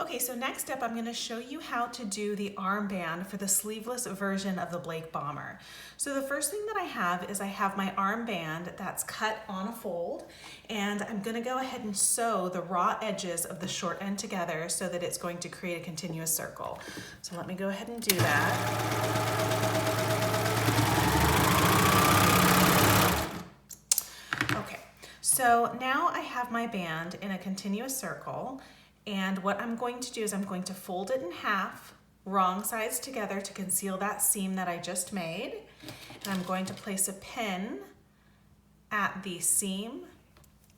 Okay, so next up I'm going to show you how to do the armband for the sleeveless version of the Blake Bomber. So the first thing that I have is I have my armband that's cut on a fold, and I'm going to go ahead and sew the raw edges of the short end together so that it's going to create a continuous circle. So let me go ahead and do that. Okay, so now I have my band in a continuous circle. And what I'm going to do is I'm going to fold it in half, wrong sides together to conceal that seam that I just made. And I'm going to place a pin at the seam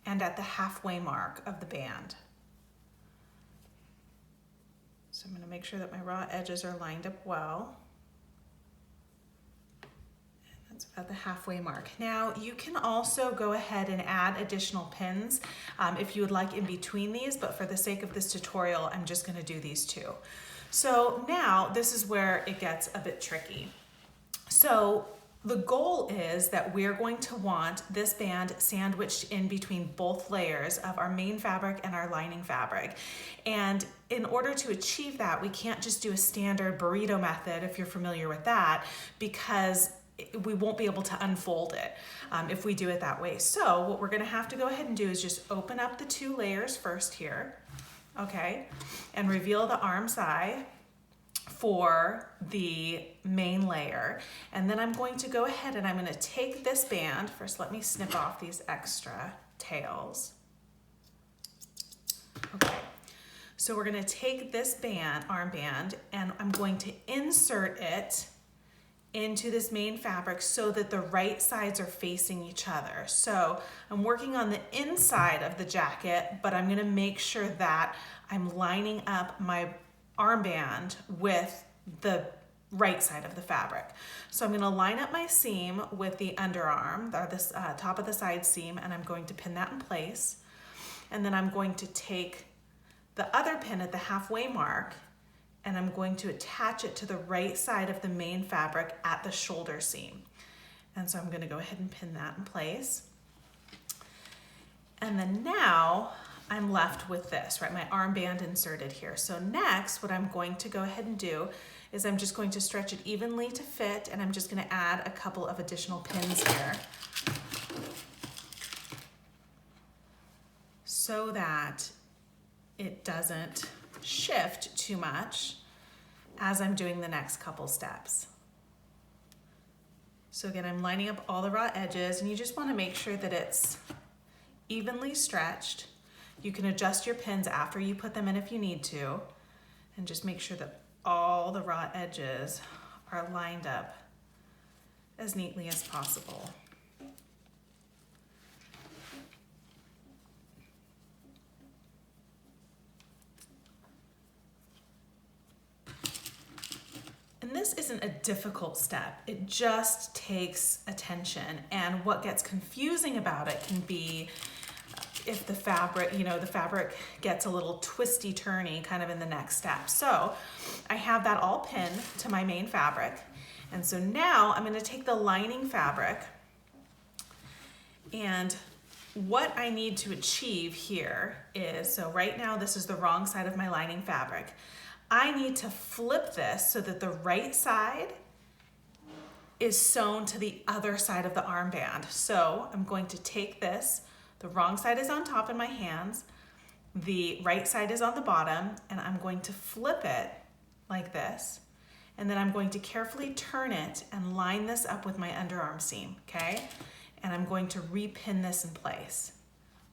and at the halfway mark of the band. So I'm going to make sure that my raw edges are lined up well. That's about the halfway mark. Now you can also go ahead and add additional pins if you would like in between these, but for the sake of this tutorial, I'm just going to do these two. So now this is where it gets a bit tricky. So the goal is that we're going to want this band sandwiched in between both layers of our main fabric and our lining fabric. And in order to achieve that, we can't just do a standard burrito method, if you're familiar with that, because we won't be able to unfold it if we do it that way. So what we're gonna have to go ahead and do is just open up the two layers first here, okay? And reveal the arm side for the main layer. And then I'm going to go ahead and I'm gonna take this band, first let me snip off these extra tails. Okay, so we're gonna take this band, armband, and I'm going to insert it into this main fabric so that the right sides are facing each other. So I'm working on the inside of the jacket, but I'm gonna make sure that I'm lining up my armband with the right side of the fabric. So I'm gonna line up my seam with the underarm, or this top of the side seam, and I'm going to pin that in place. And then I'm going to take the other pin at the halfway mark and I'm going to attach it to the right side of the main fabric at the shoulder seam. And so I'm gonna go ahead and pin that in place. And then now I'm left with this, right? My armband inserted here. So next, what I'm going to go ahead and do is I'm just going to stretch it evenly to fit, and I'm just gonna add a couple of additional pins here so that it doesn't shift too much as I'm doing the next couple steps. So again, I'm lining up all the raw edges, and you just want to make sure that it's evenly stretched. You can adjust your pins after you put them in if you need to, and just make sure that all the raw edges are lined up as neatly as possible. And this isn't a difficult step, it just takes attention. And what gets confusing about it can be if the fabric, the fabric gets a little twisty turny kind of in the next step. So I have that all pinned to my main fabric. And so now I'm gonna take the lining fabric, and what I need to achieve here is, so right now this is the wrong side of my lining fabric. I need to flip this so that the right side is sewn to the other side of the armband. So I'm going to take this, the wrong side is on top in my hands, the right side is on the bottom, and I'm going to flip it like this. And then I'm going to carefully turn it and line this up with my underarm seam, okay? And I'm going to repin this in place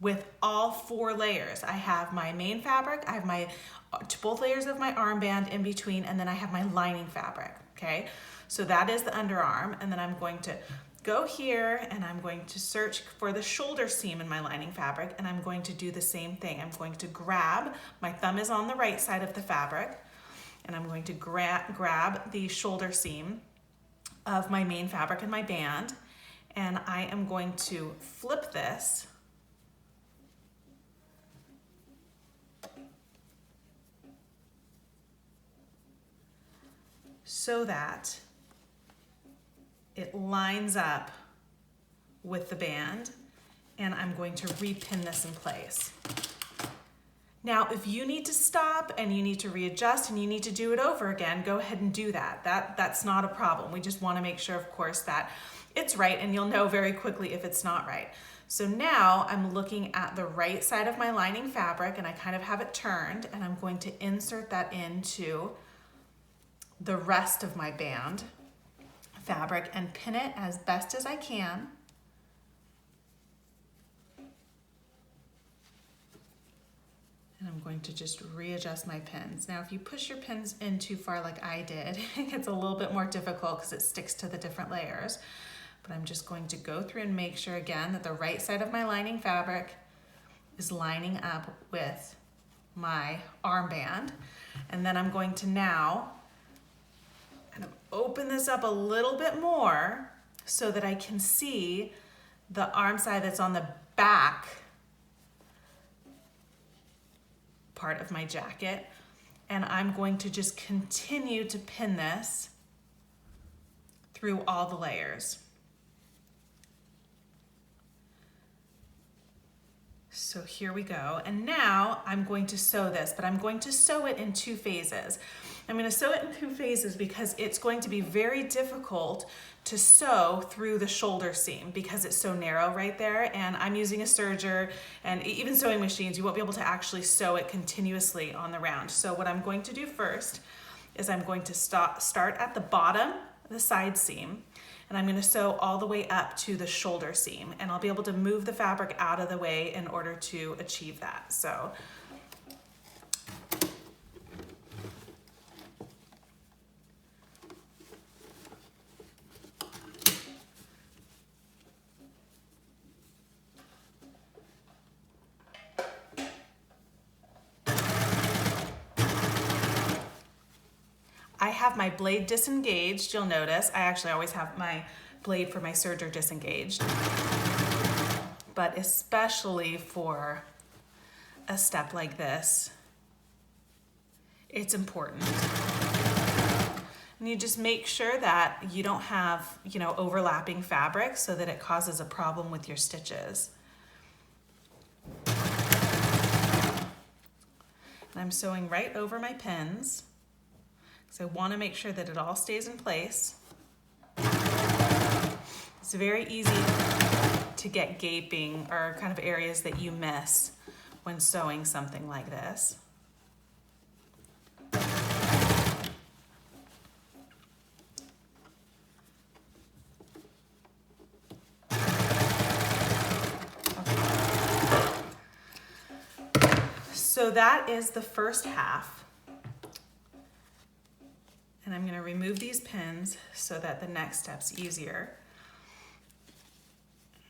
with all 4 layers. I have my main fabric, I have both layers of my armband in between, and then I have my lining fabric, okay? So that is the underarm, and then I'm going to go here and I'm going to search for the shoulder seam in my lining fabric, and I'm going to do the same thing. I'm going to grab, my thumb is on the right side of the fabric, and I'm going to grab the shoulder seam of my main fabric and my band, and I am going to flip this so that it lines up with the band, and I'm going to repin this in place. Now, if you need to stop and you need to readjust and you need to do it over again, go ahead and do that. That's not a problem. We just want to make sure, of course, that it's right, and you'll know very quickly if it's not right. So now I'm looking at the right side of my lining fabric, and I kind of have it turned, and I'm going to insert that into the rest of my band fabric and pin it as best as I can. And I'm going to just readjust my pins. Now, if you push your pins in too far like I did, it's a little bit more difficult because it sticks to the different layers. But I'm just going to go through and make sure again that the right side of my lining fabric is lining up with my armband. And then I'm going to now kind of open this up a little bit more so that I can see the arm side that's on the back part of my jacket. And I'm going to just continue to pin this through all the layers. So here we go. And now I'm going to sew this, but I'm going to sew it in 2 phases. I'm going to sew it in 2 phases because it's going to be very difficult to sew through the shoulder seam because it's so narrow right there. And I'm using a serger, and even sewing machines, you won't be able to actually sew it continuously on the round. So what I'm going to do first is I'm going to start at the bottom, the side seam, and I'm going to sew all the way up to the shoulder seam, and I'll be able to move the fabric out of the way in order to achieve that. So I have my blade disengaged, you'll notice. I actually always have my blade for my serger disengaged. But especially for a step like this, it's important. And you just make sure that you don't have, overlapping fabric so that it causes a problem with your stitches. And I'm sewing right over my pins. So I want to make sure that it all stays in place. It's very easy to get gaping or kind of areas that you miss when sewing something like this. So that is the first half. And I'm going to remove these pins so that the next step's easier.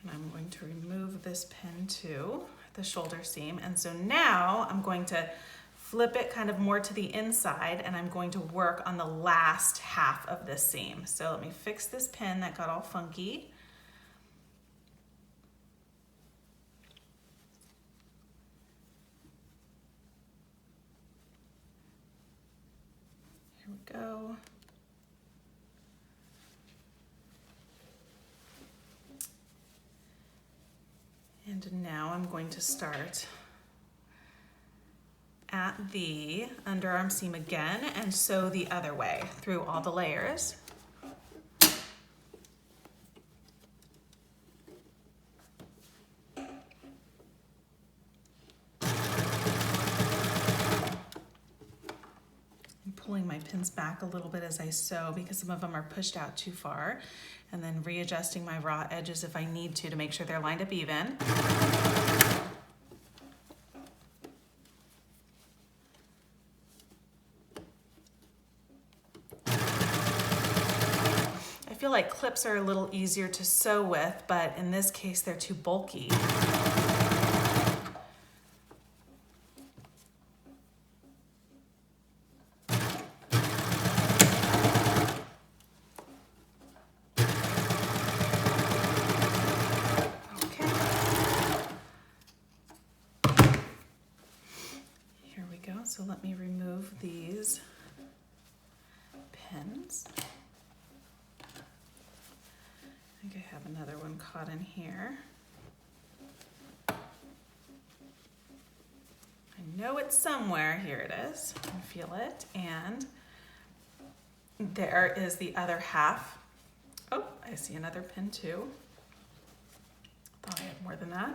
And I'm going to remove this pin too, the shoulder seam. And so now I'm going to flip it kind of more to the inside, and I'm going to work on the last half of this seam. So let me fix this pin that got all funky. Here we go. And now I'm going to start at the underarm seam again and sew the other way through all the layers. I'm pulling my pins back a little bit as I sew because some of them are pushed out too far, and then readjusting my raw edges if I need to make sure they're lined up even. I feel like clips are a little easier to sew with, but in this case they're too bulky. So let me remove these pins. I think I have another one caught in here. I know it's somewhere. Here it is. I can feel it. And there is the other half. Oh, I see another pin too. Thought I had more than that.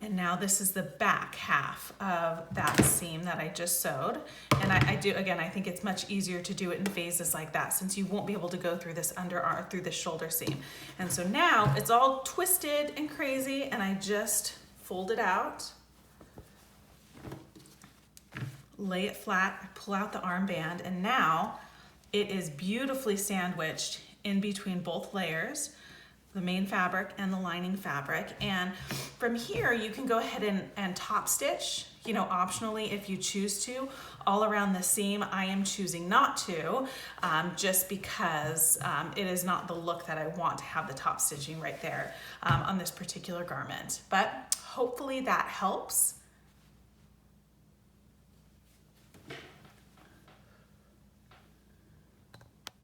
And now this is the back half of that seam that I just sewed. And I do, again, I think it's much easier to do it in phases like that since you won't be able to go through this underarm, through the shoulder seam. And so now it's all twisted and crazy and I just fold it out, lay it flat, I pull out the armband, and now it is beautifully sandwiched in between both layers, the main fabric and the lining fabric. And from here, you can go ahead and top stitch, you know, optionally if you choose to, all around the seam. I am choosing not to, just because it is not the look that I want to have the top stitching right there on this particular garment. But hopefully that helps.